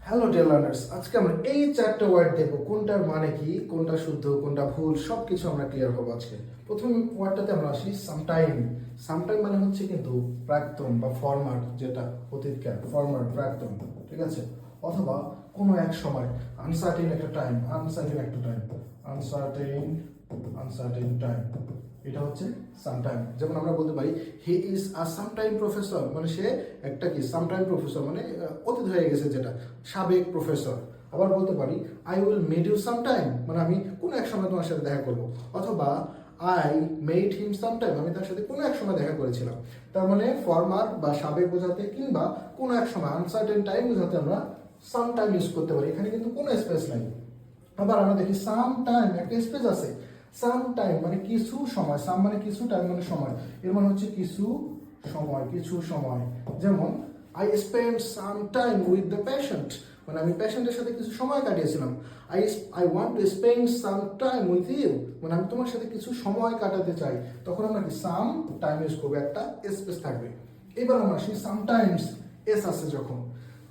Hello dear learners, আজকে আমরা এই চারটা ওয়ার্ড দেখবো কোনটার মানে কি, কোনটা শুদ্ধ কোনটা ভুল, সব কিছু আমরা ক্লিয়ার হবো আজকে। প্রথম ওয়ার্ডটাতে আমরা আসি সামটাইম। সামটাইম মানে হচ্ছে কিন্তু প্রাক্তন বা ফরমার, যেটা অতীতকাল, ফরমার প্রাক্তন, ঠিক আছে। অথবা কোনো এক সময়, আনসার্টেন একটা টাইম, আনসার্টেন একটা টাইম, আনসার্টেন আনসার্টেন টাইম, এটা হচ্ছে সামটাইম। যেমন আমরা বলতে পারি he is a sometime professor, মানে সে একটা কি সামটাইম প্রফেসর, মানে অতীত হয়ে গেছে, যেটা সাবেক প্রফেসর। আবার বলতে পারি I will meet you sometime, মানে আমি কোনো এক সময় তোমার সাথে দেখা করবো। অথবা আই মেড হিম সামটাইম, আমি তার সাথে কোনো এক সময় দেখা করেছিলাম। তার মানে ফরমার বা সাবেক বোঝাতে কিংবা কোনো এক সময় আনসার্টেন টাইম বোঝাতে আমরা সামটাইম ইউজ করতে পারি। এখানে কিন্তু কোনো স্পেস নাই। আবার আমরা দেখি সাম টাইম, একটা স্পেস আছে। সাম টাইম মানে কিছু সময়, সাম মানে কিছু, টাইম মানে সময়, এর মানে হচ্ছে কিছু সময়, কিছু সময়। যেমন I spend some time with the patient, মানে আমি পেশেন্টের সাথে কিছু সময় কাটিয়েছিলাম। I want to spend some time with you, মানে আমি তোমার সাথে কিছু সময় কাটাতে চাই। তখন আমরা কি সাম টাইম ইউজ করবো, একটা স্পেস থাকবে। এবার আমরা আসি সামটাইমস, এস আছে যখন।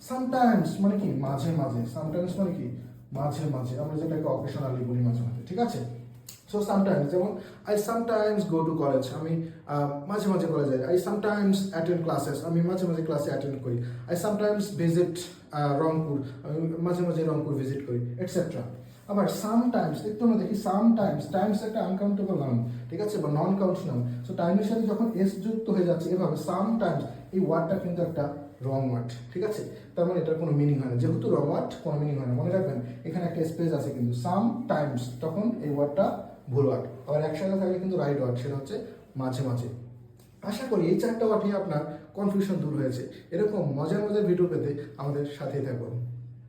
সামটাইমস মানে কি মাঝে মাঝে, সামটাইমস মানে কি মাঝে মাঝে, আমরা যেটাকে অকেশনালি বলি, মাঝে মাঝে, ঠিক আছে। সো সামটাইমস, যেমন I sometimes go to college, আমি মাঝে মাঝে কলেজে যাই। আই সামটাইমস অ্যাটেন্ড ক্লাসেস, আমি মাঝে মাঝে ক্লাসে অ্যাটেন্ড করি। আই সামটাইমস ভিজিট রংপুর, আমি মাঝে মাঝে রংপুর ভিজিট করি, এটসেট্রা। আবার সামটাইমস একটু আমরা দেখি, সামটাইমস, টাইমস একটা আনকাউন্টেবল নাউন, ঠিক আছে, বা নন কাউন্ট নাউন। সো টাইমের সাথে যখন এস যুক্ত হয়ে যাচ্ছে এভাবে, সামটাইমস, এই ওয়ার্ডটা কিন্তু একটা রং ওয়ার্ড, ঠিক আছে। তার মানে এটার কোনো মিনিং হয় না, যেহেতু রং ওয়ার্ড কোনো মিনিং হয় না। মনে রাখবেন এখানে একটা স্পেস আছে কিন্তু সাম টাইমস, তখন এই ওয়ার্ডটা ভুল ওয়ার্ড। আবার একসাথে থাকলে কিন্তু রাইট ওয়ার্ড, সেটা হচ্ছে মাঝে মাঝে। আশা করি এই চারটা ওয়ার্ডই আপনার কনফিউশন দূর হয়েছে। এরকম মজার মজার ভিডিও পেতে আমাদের সাথেই থাকুন।